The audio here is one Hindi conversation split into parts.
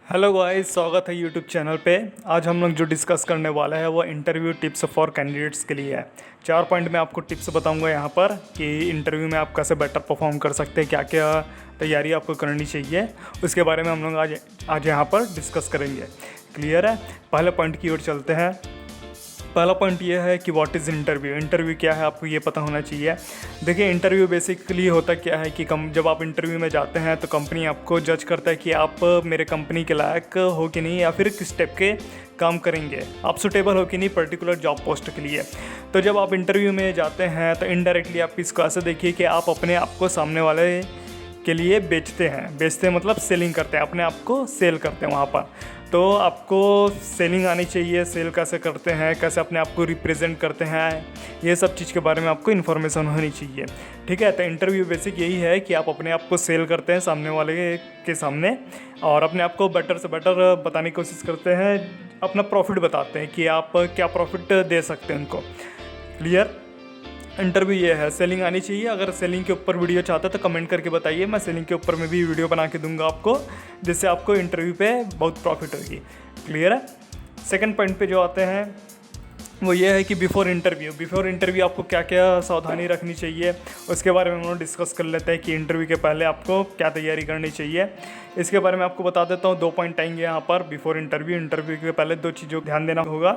हेलो गाइस, स्वागत है यूट्यूब चैनल पे। आज हम लोग जो डिस्कस करने वाला है वो इंटरव्यू टिप्स फॉर कैंडिडेट्स के लिए है। 4 पॉइंट में आपको टिप्स बताऊंगा यहाँ पर कि इंटरव्यू में आप कैसे बेटर परफॉर्म कर सकते हैं, क्या क्या तैयारी आपको करनी चाहिए, उसके बारे में हम लोग आज यहाँ पर डिस्कस करेंगे। क्लियर है? पहले पॉइंट की ओर चलते हैं। पहला पॉइंट ये है कि व्हाट इज़ इंटरव्यू। इंटरव्यू क्या है आपको ये पता होना चाहिए। देखिए, इंटरव्यू बेसिकली होता क्या है कि जब आप इंटरव्यू में जाते हैं तो कंपनी आपको जज करता है कि आप मेरे कंपनी के लायक हो कि नहीं, या फिर किस टाइप के काम करेंगे, आप सुटेबल हो कि नहीं पर्टिकुलर जॉब पोस्ट के लिए। तो जब आप इंटरव्यू में जाते हैं तो इनडायरेक्टली आप इसको ऐसे देखिए कि आप अपने आप को सामने वाले के लिए बेचते हैं मतलब सेलिंग करते हैं, अपने आप को सेल करते हैं वहाँ पर। तो आपको सेलिंग आनी चाहिए, सेल कैसे करते हैं, कैसे अपने आप को रिप्रेजेंट करते हैं, ये सब चीज़ के बारे में आपको इन्फॉर्मेशन होनी चाहिए। ठीक है? तो इंटरव्यू बेसिक यही है कि आप अपने आप को सेल करते हैं सामने वाले के सामने, और अपने आप को बेटर से बेटर बताने की कोशिश करते हैं, अपना प्रॉफिट बताते हैं कि आप क्या प्रॉफिट दे सकते हैं उनको। क्लियर? इंटरव्यू ये है, सेलिंग आनी चाहिए। अगर सेलिंग के ऊपर वीडियो चाहते हो तो कमेंट करके बताइए, मैं सेलिंग के ऊपर में भी वीडियो बना के दूंगा आपको, जिससे आपको इंटरव्यू पे बहुत प्रॉफिट होगी। क्लियर है? सेकंड पॉइंट पे जो आते हैं वो ये है कि बिफोर इंटरव्यू आपको क्या क्या सावधानी रखनी चाहिए, उसके बारे में हम लोग डिस्कस कर लेते हैं कि इंटरव्यू के पहले आपको क्या तैयारी करनी चाहिए। इसके बारे में आपको बता देता हूँ। 2 पॉइंट आएंगे यहाँ पर बिफोर इंटरव्यू के पहले 2 चीज़ों को ध्यान देना होगा।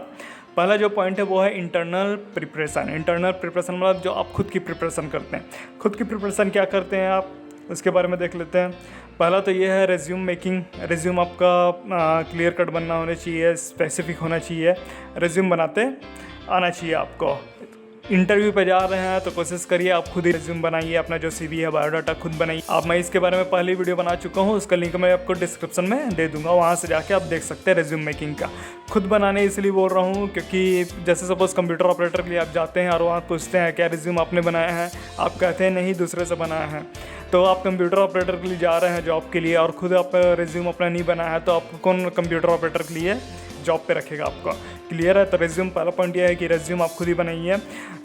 पहला जो पॉइंट है वो है इंटरनल प्रिपरेशन मतलब जो आप खुद की प्रिपरेशन करते हैं। खुद की प्रिपरेशन क्या करते हैं आप, उसके बारे में देख लेते हैं। पहला तो ये है रेज्यूम मेकिंग। रेज्यूम आपका क्लियर कट बनना होना चाहिए, स्पेसिफिक होना चाहिए, रेज्यूम बनाते आना चाहिए आपको। इंटरव्यू पे जा रहे हैं तो कोशिश करिए आप खुद ही रेज्यूम बनाइए, अपना जो सीवी है, बायोडाटा खुद बनाइए। अब मैं इसके बारे में पहले वीडियो बना चुका हूँ, उसका लिंक मैं आपको डिस्क्रिप्शन में दे दूंगा, वहाँ से जाके आप देख सकते हैं रेज्यूम मेकिंग का। खुद बनाने इसलिए बोल रहा हूँ क्योंकि जैसे सपोज कंप्यूटर ऑपरेटर के लिए आप जाते हैं और वहाँ पूछते हैं क्या रेज्यूम आपने बनाया है, आप कहते हैं नहीं, दूसरे से बनाया है। तो आप कंप्यूटर ऑपरेटर के लिए जा रहे हैं जॉब के लिए और खुद आप रेज्यूम अपना नहीं बनाया है, तो आपको कौन कंप्यूटर ऑपरेटर के लिए जॉब पे रखेगा आपको। क्लियर है? तो रेज्यूम, पहला पॉइंट यह है कि रेज्यूम आप खुद ही बनाइए।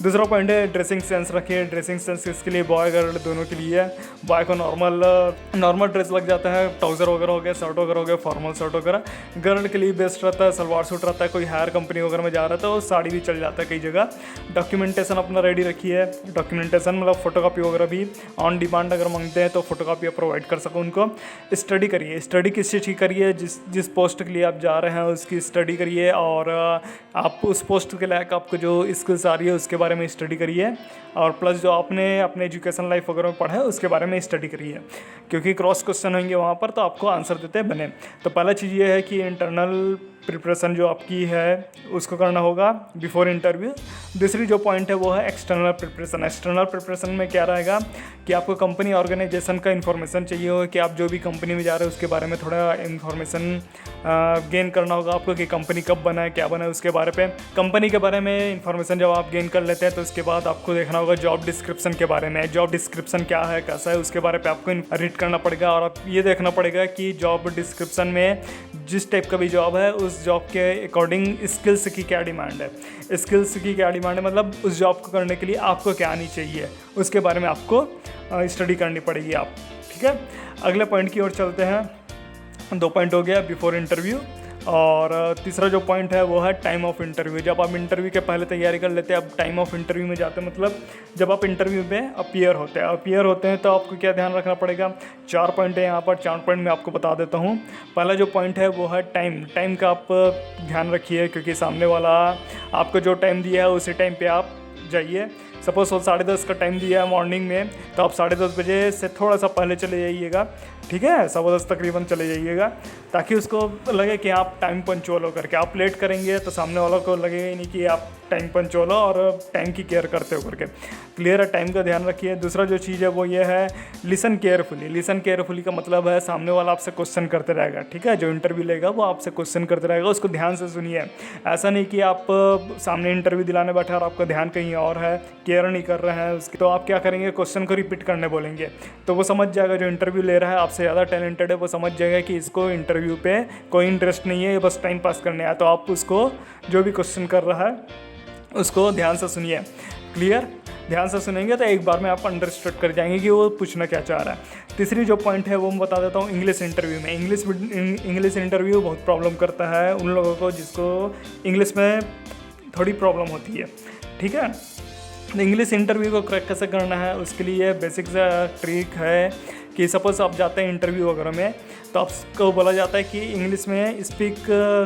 दूसरा पॉइंट है ड्रेसिंग सेंस रखिए। ड्रेसिंग सेंस इसके लिए बॉय गर्ल दोनों के लिए। बॉय को नॉर्मल ड्रेस लग जाता है, ट्राउज़र वगैरह हो गया, शर्ट वगैरह हो गया, फॉर्मल शर्ट वगैरह। गर्ल के लिए बेस्ट रहता है सलवार सूट रहता है, कोई हायर कंपनी वगैरह में जा रहा था वो साड़ी भी चल जाता है कई जगह। डॉक्यूमेंटेशन अपना रेडी रखिए। डॉक्यूमेंटेशन मतलब फोटोकॉपी वगैरह भी ऑन डिमांड अगर मांगते हैं तो फोटोकॉपी आप प्रोवाइड कर सको उनको। स्टडी करिए। स्टडी किस चीज़ की करिए? जिस पोस्ट के लिए आप जा रहे हैं उसकी स्टडी करिए, और आप उस पोस्ट के लायक आपको जो स्किल्स आ रही है उसके बारे में स्टडी करिए, और प्लस जो आपने अपने एजुकेशन लाइफ वगैरह में पढ़ा है उसके बारे में स्टडी करिए, क्योंकि क्रॉस क्वेश्चन होंगे वहाँ पर तो आपको आंसर देते बने। तो पहला चीज़ ये है कि इंटरनल प्रिपरेशन जो आपकी है उसको करना होगा बिफोर इंटरव्यू। दूसरी जो पॉइंट है वो है एक्सटर्नल प्रिपरेशन। एक्सटर्नल प्रिपरेशन में क्या रहेगा कि आपको कंपनी ऑर्गेनाइजेशन का इन्फॉर्मेशन चाहिए होगा कि आप जो भी कंपनी में जा रहे हो उसके बारे में थोड़ा इन्फॉर्मेशन गेन करना होगा आपको कि कंपनी कब बना है, क्या बना है, उसके बारे पे कंपनी के बारे में इन्फॉर्मेशन जब आप गेन कर लेते हैं तो उसके बाद आपको देखना होगा जॉब डिस्क्रिप्शन के बारे में। जॉब डिस्क्रिप्शन क्या है, कैसा है, उसके बारे पे आपको रीड करना पड़ेगा, और आप ये देखना पड़ेगा कि जॉब डिस्क्रिप्शन में जिस टाइप का भी जॉब है उस जॉब के अकॉर्डिंग स्किल्स की क्या डिमांड है। स्किल्स की क्या डिमांड है मतलब उस जॉब को करने के लिए आपको क्या आनी चाहिए, उसके बारे में आपको स्टडी करनी पड़ेगी आप। ठीक है? अगले पॉइंट की ओर चलते हैं। 2 पॉइंट हो गया बिफोर इंटरव्यू, और तीसरा जो पॉइंट है वो है टाइम ऑफ इंटरव्यू। जब आप इंटरव्यू के पहले तैयारी कर लेते हैं, अब टाइम ऑफ इंटरव्यू में जाते हैं मतलब जब आप इंटरव्यू में अपियर होते हैं तो आपको क्या ध्यान रखना पड़ेगा। 4 पॉइंट है यहाँ पर, 4 पॉइंट मैं आपको बता देता हूँ। पहला जो पॉइंट है वो है टाइम का आप ध्यान रखिए, क्योंकि सामने वाला आपको जो टाइम दिया है उसी टाइम पर आप जाइए। सपोज वो 10:30 का टाइम दिया है मॉर्निंग में, तो आप 10:30 बजे से थोड़ा सा पहले चले जाइएगा। ठीक है? 10:15 तकरीबन चले जाइएगा, ताकि उसको लगे कि आप टाइम पंचुअल हो करके। आप लेट करेंगे तो सामने वालों को लगेगा ही नहीं कि आप टाइम पंचुअल हो और टाइम की केयर करते हो करके। क्लियर है? टाइम का ध्यान रखिए। दूसरा जो चीज़ है वो ये है लिसन केयरफुली का मतलब है सामने वाला आपसे क्वेश्चन करते रहेगा। ठीक है? जो इंटरव्यू लेगा वो आपसे क्वेश्चन करते रहेगा, उसको ध्यान से सुनिए। ऐसा नहीं कि आप सामने इंटरव्यू दिलाने बैठे और आपका ध्यान कहीं और है, केयर नहीं कर रहे हैं उसकी, तो आप क्या करेंगे, क्वेश्चन को रिपीट करने बोलेंगे। तो वो समझ जाएगा, जो इंटरव्यू ले रहा है आपसे ज़्यादा टैलेंटेड है, वो समझ जाएगा कि इसको इंटरव्यू पे कोई इंटरेस्ट नहीं है, ये बस टाइम पास करने आया। तो आप उसको जो भी क्वेश्चन कर रहा है उसको ध्यान से सुनिए। क्लियर? ध्यान से सुनेंगे तो एक बार में आप अंडरस्टैंड कर जाएंगे कि वो पूछना क्या चाह रहा है। तीसरी जो पॉइंट है वो मैं बता देता हूँ इंग्लिश इंटरव्यू में। इंग्लिश इंटरव्यू बहुत प्रॉब्लम करता है उन लोगों को जिसको इंग्लिश में थोड़ी प्रॉब्लम होती है, ठीक है। इंग्लिश इंटरव्यू को क्रैक कैसे करना है उसके लिए बेसिक सा ट्रिक है कि सपोज़ आप जाते हैं इंटरव्यू वगैरह में तो आपको बोला जाता है कि इंग्लिश में स्पीक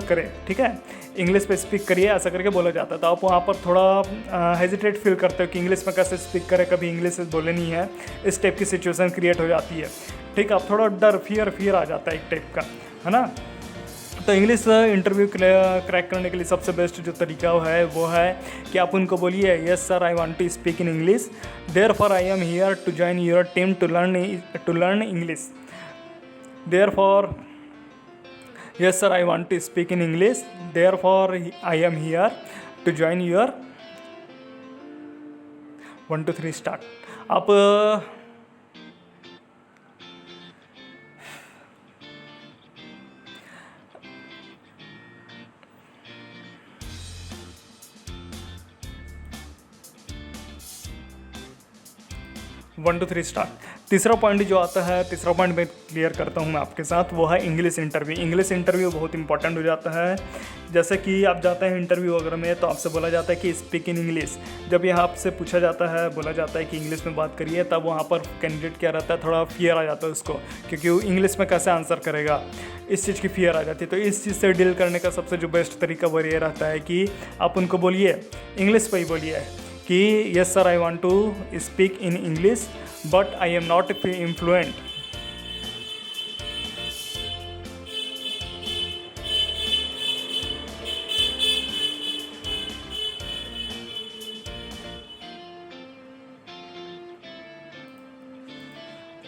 करें, ठीक है, इंग्लिश पे स्पीक करिए, ऐसा करके बोला जाता है। तो आप वहाँ पर थोड़ा हेजिटेट फील करते हो कि इंग्लिश में कैसे स्पीक करें, कभी इंग्लिश बोले नहीं है, इस टाइप की सिचुएशन क्रिएट हो जाती है, ठीक है। आप थोड़ा डर फियर आ जाता है एक टाइप का, है ना। तो इंग्लिश इंटरव्यू क्रैक करने के लिए सबसे बेस्ट जो तरीका है वो है कि आप उनको बोलिए yes sir I want to speak in English, therefore I am here to join your team to learn English, therefore yes sir I want to speak in English, therefore I am here to join your 1 2 3 start. आप 1 2 3 स्टार्ट। तीसरा पॉइंट जो आता है, तीसरा पॉइंट मैं क्लियर करता हूँ मैं आपके साथ, वो है इंग्लिश इंटरव्यू। इंग्लिश इंटरव्यू बहुत इंपॉर्टेंट हो जाता है। जैसे कि आप जाते हैं इंटरव्यू वगैरह में तो आपसे बोला जाता है कि स्पीक इन इंग्लिश। जब यहाँ आपसे पूछा जाता है, बोला जाता है कि इंग्लिश में बात करिए, तब वहाँ पर कैंडिडेट क्या रहता है, थोड़ा फियर आ जाता है उसको, क्योंकि वो इंग्लिश में कैसे आंसर करेगा, इस चीज़ की फियर आ जाती है। तो इस चीज़ से डील करने का सबसे जो बेस्ट तरीका वो ये रहता है कि आप उनको बोलिए, इंग्लिश पर ही बोलिए कि yes sir I want to speak in English but I am not influent.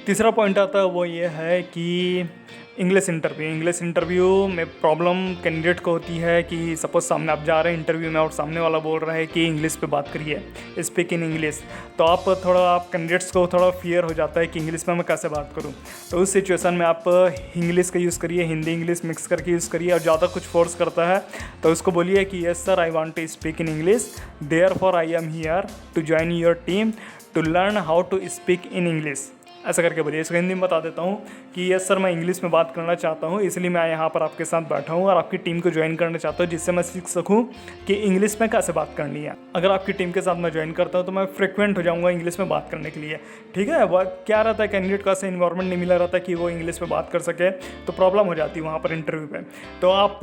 तीसरा पॉइंट आता है वो ये है कि इंग्लिश इंटरव्यू में प्रॉब्लम कैंडिडेट को होती है कि सपोज सामने आप जा रहे हैं इंटरव्यू में और सामने वाला बोल रहा है कि इंग्लिश पे बात करिए, स्पीक इन इंग्लिश, तो आप कैंडिडेट्स को थोड़ा फियर हो जाता है कि इंग्लिश में मैं कैसे बात करूं। तो उस सिचुएशन में आप इंग्लिश का यूज़ करिए, हिंदी इंग्लिश मिक्स करके यूज़ करिए। और ज़्यादा कुछ फोर्स करता है तो उसको बोलिए कि yes sir I want to speak in English, therefore I am here to join your team to learn how to speak in English, ऐसा करके बोलिए। इसको हिंदी में बता देता हूँ कि यस सर मैं इंग्लिश में बात करना चाहता हूँ, इसलिए मैं यहाँ पर आपके साथ बैठा हूँ और आपकी टीम को ज्वाइन करना चाहता हूँ, जिससे मैं सीख सकूँ कि इंग्लिश में कैसे बात करनी है। अगर आपकी टीम के साथ मैं ज्वाइन करता हूँ तो मैं फ्रिक्वेंट हो जाऊँगा इंग्लिश में बात करने के लिए, ठीक है। वह क्या रहता है, कैंडिडेट को ऐसा इन्वायरमेंट नहीं मिला रहता कि वो इंग्लिश में बात कर सके, तो प्रॉब्लम हो जाती है वहाँ पर इंटरव्यू पे। तो आप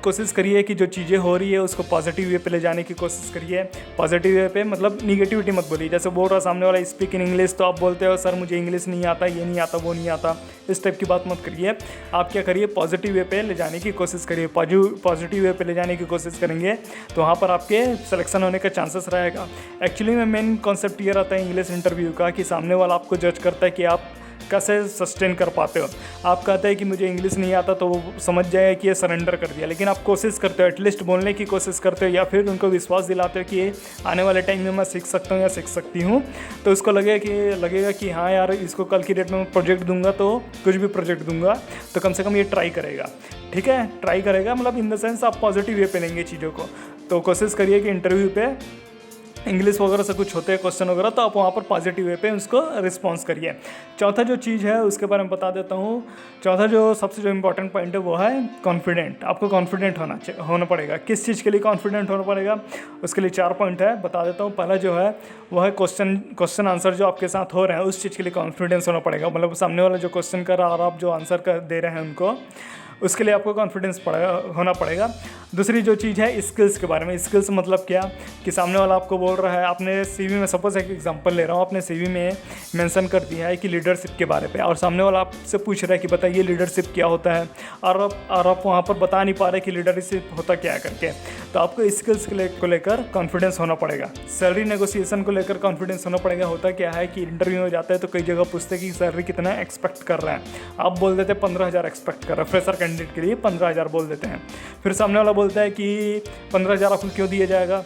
कोशिश करिए कि जो चीज़ें हो रही है उसको पॉजिटिव वे पे ले जाने की कोशिश करिए। पॉजिटिव वे पे मतलब निगेटिविटी मत बोलिए। जैसे बोल रहा सामने वाला स्पीक इन इंग्लिश, तो आप बोलते हो सर मुझे इंग्लिश नहीं आता, ये नहीं आता, वो नहीं आता, इस टाइप की बात मत करिए। आप क्या करिए, पॉजिटिव वे पे ले जाने की कोशिश करिए। पॉजिटिव वे पे ले जाने की कोशिश करेंगे तो वहाँ पर आपके सिलेक्शन होने का चांसेस रहेगा। एक्चुअली में मेन कॉन्सेप्ट ये रहता है इंग्लिश इंटरव्यू का कि सामने वाला आपको जज करता है कि आप कैसे सस्टेन कर पाते हो। आप कहते हैं कि मुझे इंग्लिश नहीं आता तो वो समझ जाएगा कि ये सरेंडर कर दिया, लेकिन आप कोशिश करते हो, एटलीस्ट बोलने की कोशिश करते हो या फिर उनको विश्वास दिलाते हो कि आने वाले टाइम में मैं सीख सकता हूँ या सीख सकती हूँ, तो उसको लगेगा कि हाँ यार इसको कल की डेट में मैं प्रोजेक्ट दूंगा, तो कुछ भी प्रोजेक्ट दूंगा तो कम से कम ये ट्राई करेगा, ठीक है। ट्राई करेगा मतलब इन द सेंस आप पॉजिटिव वे पे लेंगे चीज़ों को। तो कोशिश करिए कि इंटरव्यू पे इंग्लिश वगैरह से कुछ होते हैं क्वेश्चन वगैरह, तो आप वहाँ पर पॉजिटिव वे पे उसको रिस्पॉन्स करिए। चौथा जो चीज़ है उसके बारे में बता देता हूँ। चौथा जो सबसे जो इम्पोर्टेंट पॉइंट है वो है कॉन्फिडेंट। आपको कॉन्फिडेंट होना पड़ेगा। किस चीज़ के लिए कॉन्फिडेंट होना पड़ेगा, उसके लिए 4 पॉइंट है, बता देता हूँ। पहला जो है वो है क्वेश्चन आंसर जो आपके साथ हो रहे हैं उस चीज़ के लिए कॉन्फिडेंस होना पड़ेगा। मतलब सामने वाला जो क्वेश्चन कर रहा है और आप जो आंसर कर दे रहे हैं उनको, उसके लिए आपको कॉन्फिडेंस होना पड़ेगा। दूसरी जो चीज़ है स्किल्स के बारे में। स्किल्स मतलब क्या कि सामने वाला आपको बोल रहा है, आपने सीवी में सपोज एक एग्जांपल ले रहा हूँ, आपने सीवी में मेंशन कर दिया है कि लीडरशिप के बारे पे, और सामने वाला आपसे पूछ रहा है कि बताइए लीडरशिप क्या होता है, और आप वहाँ पर बता नहीं पा रहे कि लीडरशिप होता क्या है करके, तो आपको स्किल्स को लेकर कॉन्फिडेंस होना पड़ेगा। सैलरी नेगोशिएशन को लेकर कॉन्फिडेंस होना पड़ेगा। होता क्या है कि इंटरव्यू में जाता है तो कई जगह पूछते हैं कि सैलरी कितना एक्सपेक्ट कर रहे हैं, आप बोल देते 15,000 एक्सपेक्ट कर रहे हैं, फ्रेशर कैंडिडेट के लिए 15,000 बोल देते हैं। फिर सामने वाला बोलता है कि 15,000 आपको क्यों दिया जाएगा,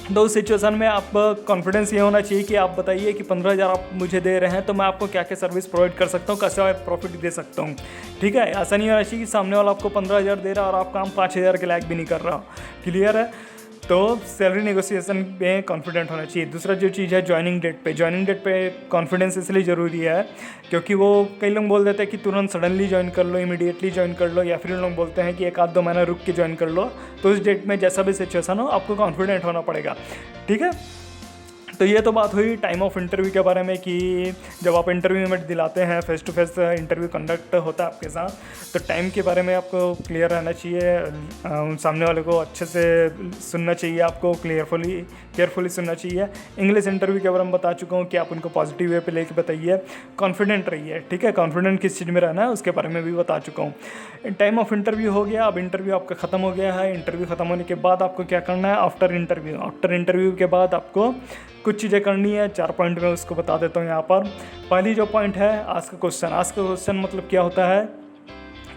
तो उस सिचुएशन में आप कॉन्फिडेंस ये होना चाहिए कि आप बताइए कि 15,000 आप मुझे दे रहे हैं तो मैं आपको क्या क्या सर्विस प्रोवाइड कर सकता हूँ, कैसे प्रॉफिट दे सकता हूँ, ठीक है। ऐसा नहीं होना चाहिए कि सामने वाला आपको 15,000 दे रहा है और आप काम 5,000 के लायक भी नहीं कर रहा हो। क्लियर है। तो सैलरी नेगोशिएशन में कॉन्फिडेंट होना चाहिए। दूसरा जो चीज़ है ज्वाइनिंग डेट पे कॉन्फिडेंस इसलिए ज़रूरी है क्योंकि वो कई लोग बोल देते हैं कि तुरंत सडनली ज्वाइन कर लो, इमीडिएटली ज्वाइन कर लो, या फिर लोग बोलते हैं कि 1-2 महीना रुक के ज्वाइन कर लो। तो उस डेट में जैसा भी सिचुएशन हो आपको कॉन्फिडेंट होना पड़ेगा, ठीक है। तो ये तो बात हुई टाइम ऑफ इंटरव्यू के बारे में कि जब आप इंटरव्यू में दिलाते हैं, face to face interview conduct होता है आपके साथ, तो टाइम के बारे में आपको क्लियर रहना चाहिए। सामने वाले को अच्छे से सुनना चाहिए, आपको केयरफुली सुनना चाहिए। इंग्लिश इंटरव्यू के बारे में बता चुका हूँ कि आप उनको पॉजिटिव वे पे लेके बताइए, कॉन्फिडेंट रहिए, ठीक है। कॉन्फिडेंट किस चीज़ में रहना है उसके बारे में भी बता चुका हूँ। टाइम ऑफ इंटरव्यू हो गया, अब इंटरव्यू आपका ख़त्म हो गया है। इंटरव्यू ख़त्म होने के बाद आपको क्या करना है आफ्टर इंटरव्यू के बाद आपको कुछ चीज़ें करनी है। 4 पॉइंट में उसको बता देता हूँ यहाँ पर। पहली जो पॉइंट है आस्क क्वेश्चन मतलब क्या होता है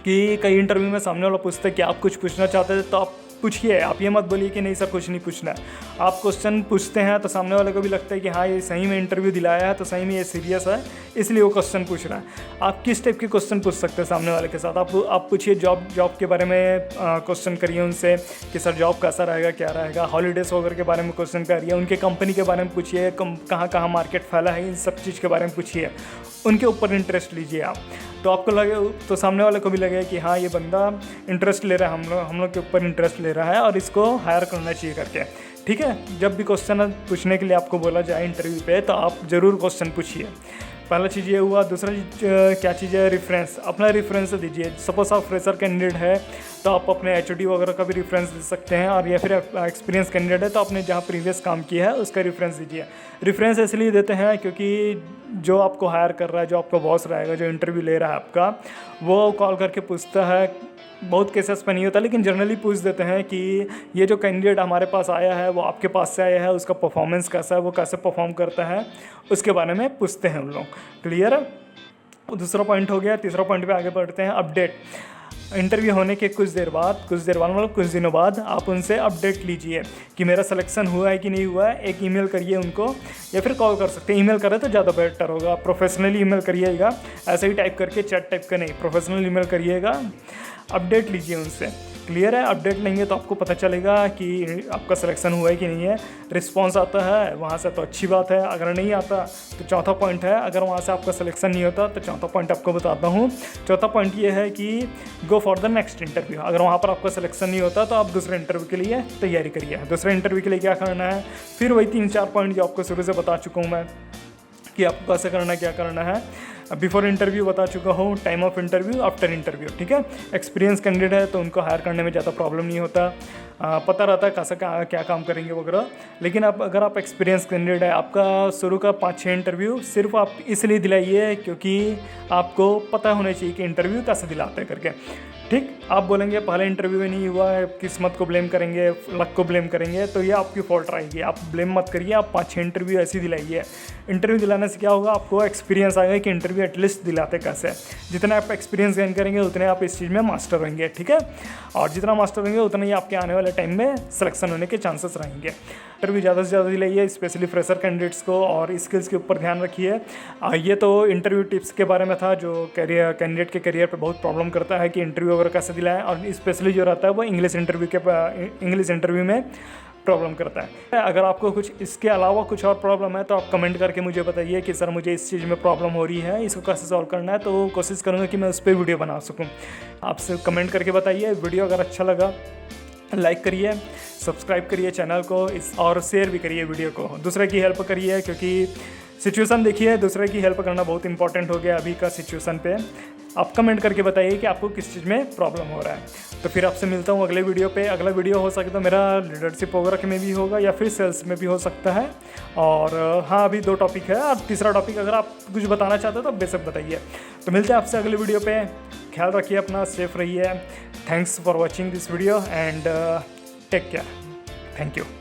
कि कई इंटरव्यू में सामने वाला पूछता है कि आप कुछ पूछना चाहते थे तो आप पूछिए। आप ये मत बोलिए कि नहीं सर कुछ नहीं पूछना है। आप क्वेश्चन पूछते हैं तो सामने वाले को भी लगता है कि हाँ ये सही में इंटरव्यू दिलाया है, तो सही में ये सीरियस है, इसलिए वो क्वेश्चन पूछ रहा है। आप किस टाइप के क्वेश्चन पूछ सकते हैं सामने वाले के साथ? आप पूछिए जॉब के बारे में क्वेश्चन करिए उनसे कि सर जॉब कैसा रहेगा, क्या रहेगा। हॉलीडेज़ वगैरह के बारे में क्वेश्चन करिए, उनके कंपनी के बारे में पूछिए, कहाँ कहाँ मार्केट फैला है, इन सब चीज़ के बारे में पूछिए। उनके ऊपर इंटरेस्ट लीजिए आप, तो आपको लगे, तो सामने वाले को भी लगे कि हाँ ये बंदा इंटरेस्ट ले रहा है, हम लोग के ऊपर इंटरेस्ट ले रहा है और इसको हायर करना चाहिए करके, ठीक है। जब भी क्वेश्चन पूछने के लिए आपको बोला जाए इंटरव्यू पे तो आप ज़रूर क्वेश्चन पूछिए। पहला चीज़ ये हुआ। दूसरा क्या चीज़ है, रेफरेंस। अपना रेफरेंस दीजिए। सपोज आप फ्रेशर कैंडिडेट है तो आप अपने एचओडी वगैरह का भी रेफरेंस दे सकते हैं, और या फिर एक्सपीरियंस कैंडिडेट है तो आपने जहाँ प्रीवियस काम किया है उसका रेफरेंस दीजिए। रेफरेंस इसलिए देते हैं क्योंकि जो आपको हायर कर रहा है, जो आपका बॉस रहेगा, जो इंटरव्यू ले रहा है आपका, वो कॉल करके पूछता है। बहुत केसेस पे नहीं होता लेकिन जनरली पूछ देते हैं कि ये जो कैंडिडेट हमारे पास आया है वो आपके पास से आया है, उसका परफॉर्मेंस कैसा है, वो कैसे परफॉर्म करता है, उसके बारे में पूछते हैं उन लोग। क्लियर है? दूसरा पॉइंट हो गया। तीसरा पॉइंट पे आगे बढ़ते हैं। अपडेट। इंटरव्यू होने के कुछ देर बाद मतलब कुछ दिनों बाद आप उनसे अपडेट लीजिए कि मेरा सिलेक्शन हुआ है कि नहीं हुआ है। एक ईमेल करिए उनको, या फिर कॉल कर सकते हैं। ईमेल करें तो ज़्यादा बेटर होगा। प्रोफेशनली ईमेल करिएगा, ऐसे ही टाइप करके चैट टाइप का नहीं, प्रोफेशनल ईमेल करिएगा। अपडेट लीजिए उनसे। क्लियर है? अपडेट लेंगे तो आपको पता चलेगा कि आपका सिलेक्शन हुआ है कि नहीं है। रिस्पॉन्स आता है वहाँ से तो अच्छी बात है, अगर नहीं आता तो चौथा पॉइंट है, अगर वहाँ से आपका सिलेक्शन नहीं होता तो चौथा पॉइंट आपको बताता हूँ। चौथा पॉइंट ये है कि go for the next interview. अगर वहाँ पर आपका सिलेक्शन नहीं होता तो आप दूसरे इंटरव्यू के लिए तैयारी करिए। दूसरे इंटरव्यू के लिए क्या करना है, फिर वही 3-4 पॉइंट जो आपको शुरू से बता चुका हूँ मैं कि आपको कैसे करना, क्या करना है। बिफोर इंटरव्यू बता चुका हूँ, time of interview, after interview, ठीक है। एक्सपीरियंस कैंडिडेट है तो उनको हायर करने में ज़्यादा प्रॉब्लम नहीं होता, पता रहता है कैसा क्या काम करेंगे वगैरह। लेकिन अगर आप एक्सपीरियंस कैंडिडेट है, आपका शुरू का 5-6 इंटरव्यू सिर्फ आप इसलिए दिलाइए क्योंकि आपको पता होना चाहिए कि इंटरव्यू कैसे दिलाते हैं करके, ठीक। आप बोलेंगे पहले इंटरव्यू में नहीं हुआ है, किस्मत को ब्लेम करेंगे, लक को ब्लेम करेंगे, तो ये आपकी फॉल्ट रहेगी। आप ब्लेम मत करिए, आप 5-6 इंटरव्यू ऐसे दिलाइए। इंटरव्यू दिलाने से क्या होगा, आपको एक्सपीरियंस आएगा कि इंटरव्यू एटलीस्ट दिलाते कैसे। जितना आप एक्सपीरियंस गेन करेंगे उतने आप इस चीज़ में मास्टर होंगे, ठीक है। और जितना मास्टर होंगे उतना ही आपके आने वाले टाइम में सिलेक्शन होने के चांसेस रहेंगे। इंटरव्यू ज़्यादा से ज़्यादा दिलाइए, स्पेशली फ्रेशर कैंडिडेट्स को, और स्किल्स के ऊपर ध्यान रखिए। ये तो इंटरव्यू टिप्स के बारे में था जो कैंडिडेट के करियर पे बहुत प्रॉब्लम करता है कि इंटरव्यू वगैरह कैसे दिलाएं, और स्पेशली जो रहता है वो इंग्लिश इंटरव्यू में प्रॉब्लम करता है। अगर आपको कुछ इसके अलावा कुछ और प्रॉब्लम है तो आप कमेंट करके मुझे बताइए कि सर मुझे इस चीज़ में प्रॉब्लम हो रही है, इसको कैसे सॉल्व करना है, तो कोशिश करूँगा कि मैं उस पर वीडियो बना सकूँ। आपसे कमेंट करके बताइए। वीडियो अगर अच्छा लगा लाइक करिए, सब्सक्राइब करिए चैनल को, और शेयर भी करिए वीडियो को। दूसरे की हेल्प करिए, क्योंकि सिचुएशन देखिए, दूसरे की हेल्प करना बहुत इंपॉर्टेंट हो गया अभी का सिचुएशन पे। आप कमेंट करके बताइए कि आपको किस चीज़ में प्रॉब्लम हो रहा है। तो फिर आपसे मिलता हूँ अगले वीडियो पे। अगला वीडियो हो सके तो मेरा लीडरशिप वगैरह में भी होगा या फिर सेल्स में भी हो सकता है। और हाँ, अभी 2 टॉपिक है, और तीसरा टॉपिक अगर आप कुछ बताना चाहते हो तो बेशक बताइए। तो मिलते हैं आपसे अगले वीडियो पे। ख्याल रखिए अपना, सेफ रहिए। Thanks for watching this video and take care. Thank you.